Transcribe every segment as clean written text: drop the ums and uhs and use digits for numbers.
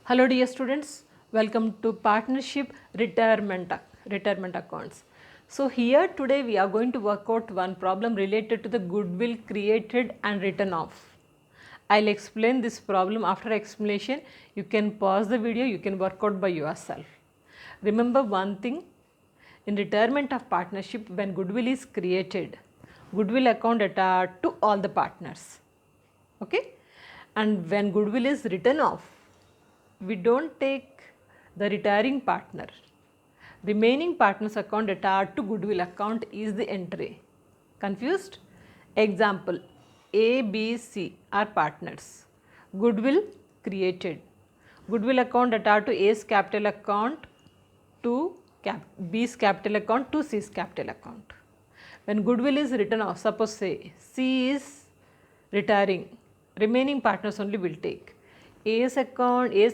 Hello dear students, welcome to Partnership Retirement Accounts. So here today we are going to work out one problem related to the goodwill created and written off. I'll explain this problem. After explanation you can pause the video, you can work out by yourself. Remember one thing, in retirement of partnership when goodwill is created, goodwill account attached to all the partners. Okay? And when goodwill is written off, we don't take the retiring partner. Remaining partners account attached to goodwill account is the entry. Confused? Example, A, B, C are partners. Goodwill created. Goodwill account attached to A's capital account to B's capital account to C's capital account. When goodwill is written off, suppose say C is retiring, remaining partners only will take. A's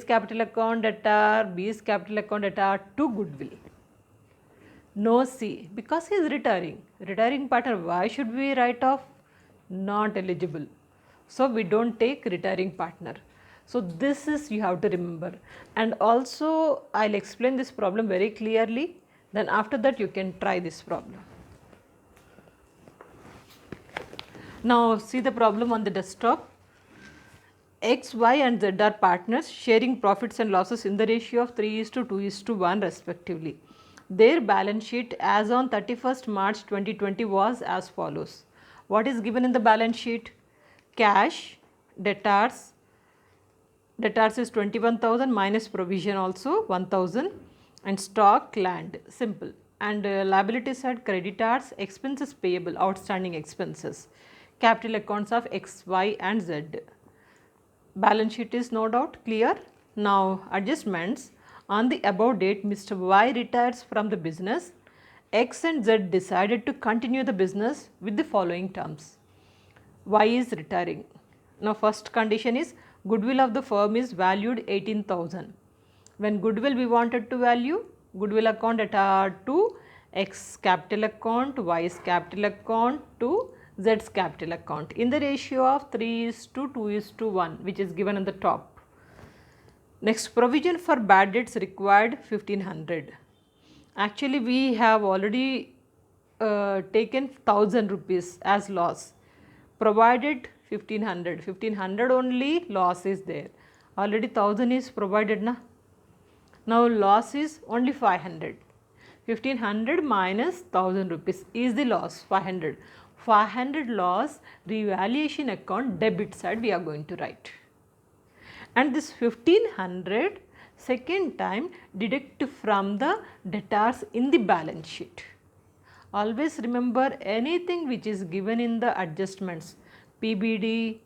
capital account attached, B's capital account attached to goodwill. No C because he is retiring. Retiring partner, why should we write off? Not eligible. So we don't take retiring partner. So this is you have to remember, and also I'll explain this problem very clearly. Then after that you can try this problem. Now see the problem on the desktop. X, Y and Z are partners sharing profits and losses in the ratio of 3:2:1 respectively. Their balance sheet as on 31st March 2020 was as follows. What is given in the balance sheet? Cash, debtors is 21,000 minus provision also 1,000, and stock, land, simple. And liability side, creditors, expenses payable, outstanding expenses, capital accounts of X, Y and Z. Balance sheet is no doubt clear. Now adjustments. On the above date, Mr. Y retires from the business. X and Z decided to continue the business with the following terms. Y is retiring. Now first condition is goodwill of the firm is valued 18,000. When goodwill we wanted to value, goodwill account attached to X capital account, Y's capital account to Z's capital account in the ratio of 3:2:1 which is given on the top. Next, provision for bad debts required 1500. Actually we have already taken 1000 rupees as loss, provided 1500 only loss is there, already 1000 is provided na. Now loss is only 500, 1500 minus 1000 rupees is the loss 500. 500 loss, revaluation account debit side we are going to write, and this 1500 second time deduct from the debtors in the balance sheet. Always remember, anything which is given in the adjustments, PBD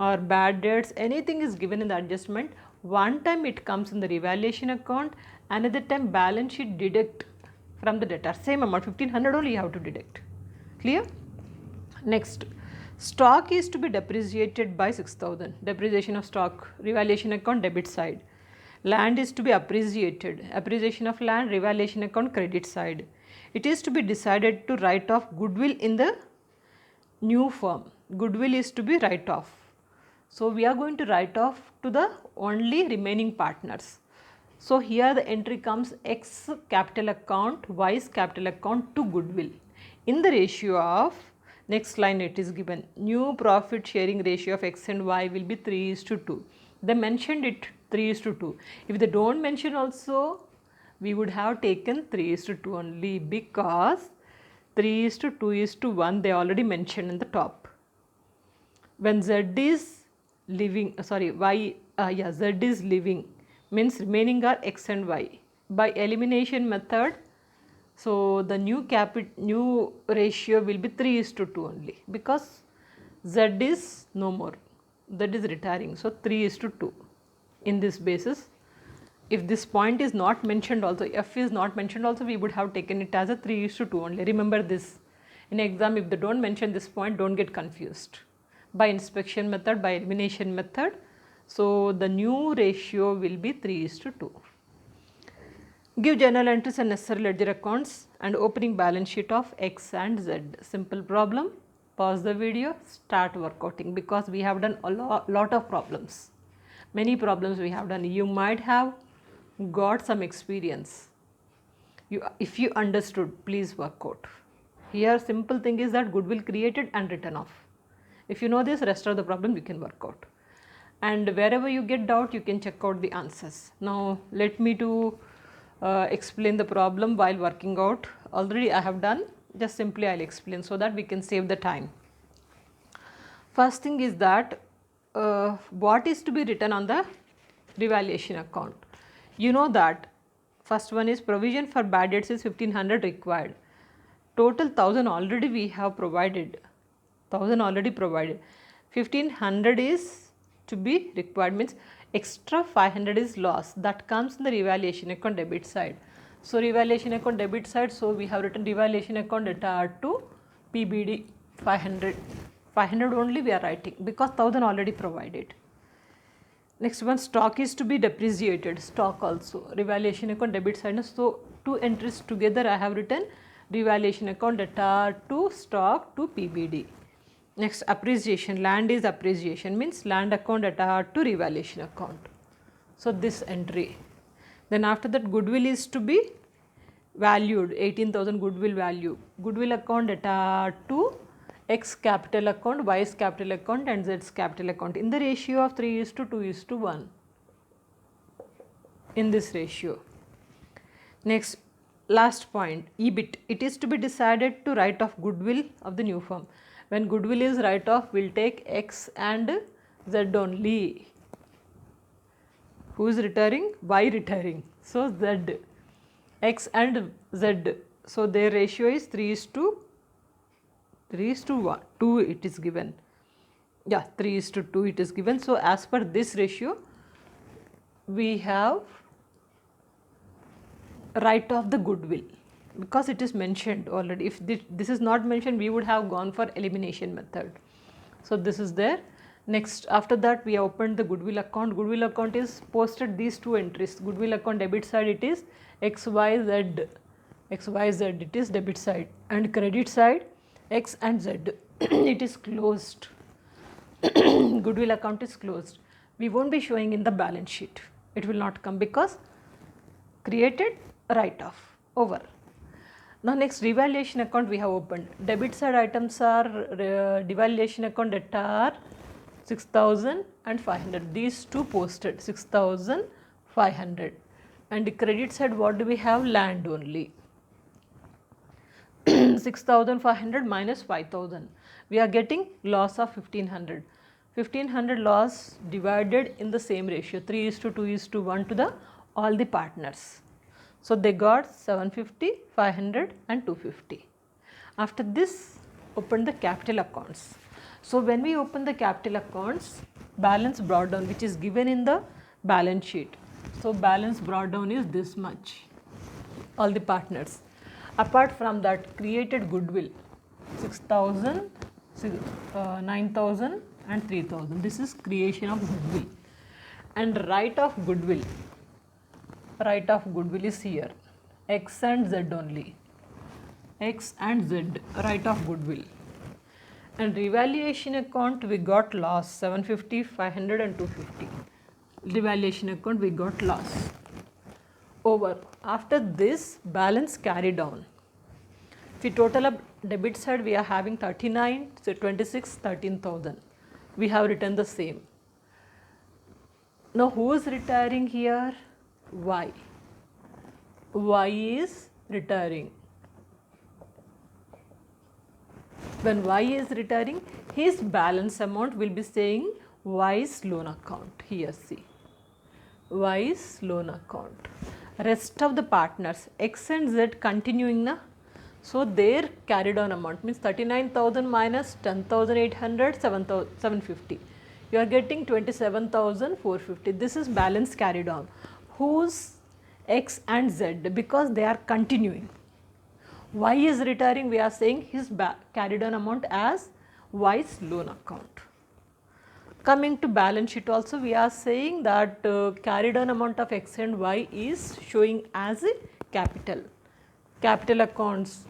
or bad debts, anything is given in the adjustment, one time it comes in the revaluation account, another time balance sheet deduct from the debtor, same amount 1500 only you have to deduct. Clear? Next, stock is to be depreciated by 6,000, depreciation of stock, revaluation account debit side. Land is to be appreciated, appreciation of land, revaluation account credit side. It is to be decided to write off goodwill in the new firm, goodwill is to be write off. So we are going to write off to the only remaining partners. So here the entry comes X capital account, Y's capital account to goodwill in the ratio of, next line it is given, new profit sharing ratio of X and Y will be 3:2. They mentioned it 3:2. If they don't mention also, we would have taken 3:2 only, because 3:2:1 they already mentioned in the top. When Z is living, Z is living means remaining are X and Y. By elimination method, so the new ratio will be 3:2 only, because Z is no more, Z is retiring, so 3:2 in this basis. If this point is not mentioned also, F is not mentioned also, we would have taken it as a 3:2 only. Remember this. In exam if they don't mention this point, don't get confused. By inspection method, by elimination method, so the new ratio will be 3:2. Give journal entries and necessary ledger accounts and opening balance sheet of X and Z. Simple problem. Pause the video, start workouting, because we have done a lot of problems. Many problems we have done. You might have got some experience. If you understood, please work out. Here simple thing is that goodwill created and written off. If you know this, rest of the problem you can work out. And wherever you get doubt, you can check out the answers. Now let me to explain the problem while working out. Already I have done, just simply I will explain so that we can save the time. First thing is that what is to be written on the revaluation account. You know that first one is provision for bad debts is 1500 required. Total 1000 already we have provided, 1000 already provided. 1500 is to be required, means extra 500 is loss, that comes in the revaluation account debit side. So revaluation account debit side, so we have written revaluation account debtor to PBD 500. 500 only we are writing because 1000 already provided. Next one, stock is to be depreciated, stock also revaluation account debit side. So two entries together I have written revaluation account debtor to stock to PBD. Next, appreciation, land is appreciation, means land account debtor to revaluation account. So this entry. Then after that, goodwill is to be valued, 18,000 goodwill value. Goodwill account debtor to X capital account, Y's capital account and Z's capital account in the ratio of 3:2:1 in this ratio. Next, last point, EBIT, it is to be decided to write off goodwill of the new firm. When goodwill is write off, we will take X and Z only. Who is retiring? Y retiring. So Z, X and Z. So their ratio is 3:1, 2 it is given. Yeah, 3:2 it is given. So as per this ratio, we have write off the goodwill because it is mentioned already. If this is not mentioned, we would have gone for elimination method. So this is there. Next, after that we have opened the goodwill account. Goodwill account is posted these two entries. Goodwill account debit side, it is XYZ. XYZ, it is debit side, and credit side X and Z. It is closed. Goodwill account is closed. We won't be showing in the balance sheet. It will not come because created, write off, over. Now next, revaluation account we have opened. Debit side items are revaluation account debtor 6,500. These two posted 6,500. And credit side, what do we have? Land only. 6,500 minus 5,000. We are getting loss of 1,500. 1,500 loss divided in the same ratio, 3:2:1 to the all the partners. So they got 750, 500 and 250. After this, open the capital accounts. So when we open the capital accounts, balance brought down, which is given in the balance sheet. So balance brought down is this much, all the partners. Apart from that, created goodwill 6,000, 9,000 and 3,000. This is creation of goodwill. And write off goodwill. Write off goodwill is here, X and Z only. X and Z, write off goodwill. And revaluation account we got loss 750, 500 and 250. Revaluation account we got loss. Over. After this, balance carry down. If we total up debit side, we are having 39, so 26, 13,000. We have written the same. Now who is retiring here? Y. Y is retiring. When Y is retiring, his balance amount will be saying Y's loan account. Here see, Y's loan account. Rest of the partners, X and Z continuing na. So their carried on amount means 39,000 minus 10,800, 750. You are getting 27,450. This is balance carried on. Whose? X and Z, because they are continuing. Y is retiring, we are saying his carried on amount as Y's loan account. Coming to balance sheet also, we are saying that carried on amount of X and Y is showing as a capital. Capital accounts,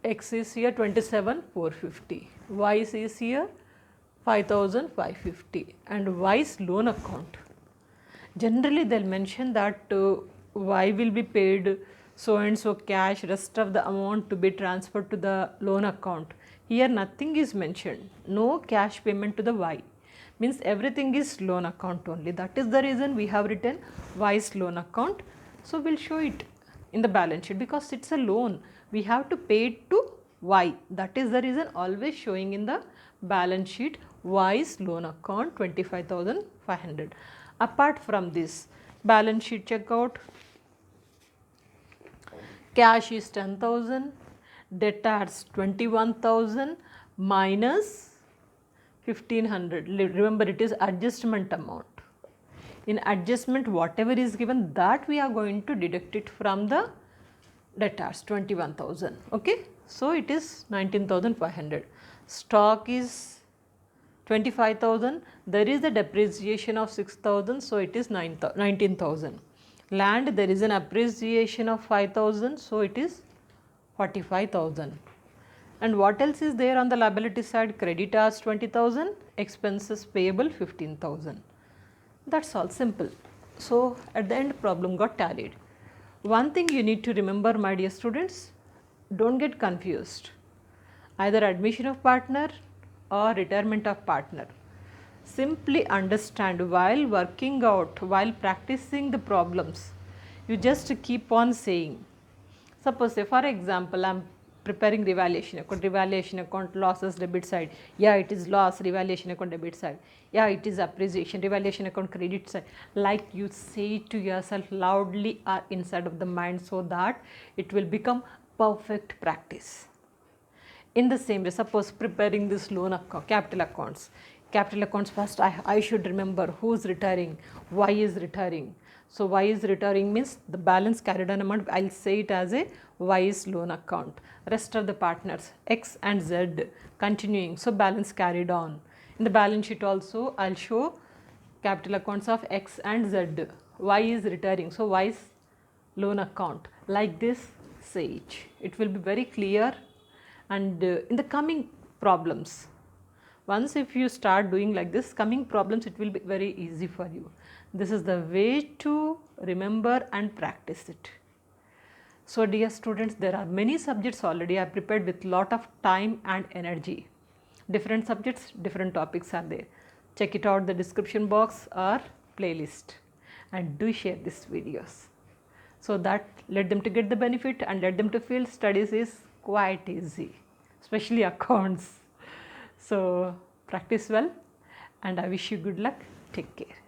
X is here 27,450, Y is here 5,550 and Y's loan account Generally they'll mention that Y will be paid so and so cash, rest of the amount to be transferred to the loan account. Here nothing is mentioned, no cash payment to the Y, means everything is loan account only. That is the reason we have written Y's loan account. So we'll show it in the balance sheet because it's a loan, we have to pay it to Y. That is the reason always showing in the balance sheet Y's loan account 25,500. Apart from this, balance sheet checkout, cash is 10,000, debtors 21,000 minus 1500. Remember, it is adjustment amount. In adjustment, whatever is given, that we are going to deduct it from the debtors 21,000. Okay, so it is 19,500. Stock is 25,000. There is a depreciation of 6,000, so it is 19,000. Land, there is an appreciation of 5,000, so it is 45,000. And what else is there on the liability side? Creditors 20,000, expenses payable 15,000. That's all, simple. So at the end, problem got tallied. One thing you need to remember, my dear students, don't get confused. Either admission of partner or retirement of partner. Simply understand while working out, while practicing the problems, you just keep on saying. Suppose say for example, I am preparing revaluation account, losses debit side. Yeah, it is loss, revaluation account debit side. Yeah, it is appreciation, revaluation account credit side. Like you say to yourself loudly or inside of the mind, so that it will become perfect practice. In the same way, suppose preparing this loan account, capital accounts. Capital accounts first I should remember who is retiring, Y is retiring. So Y is retiring means the balance carried on amount, I will say it as a Y's loan account. Rest of the partners X and Z continuing, so balance carried on. In the balance sheet also I will show capital accounts of X and Z. Y is retiring, so Y's loan account. Like this, say it. It will be very clear. And in the coming problems, once if you start doing like this, coming problems, it will be very easy for you. This is the way to remember and practice it. So dear students, there are many subjects already I prepared with lot of time and energy. Different subjects, different topics are there. Check it out the description box or playlist, and do share these videos so that let them to get the benefit and let them to feel studies is quite easy, especially accounts. So practice well, and I wish you good luck. Take care.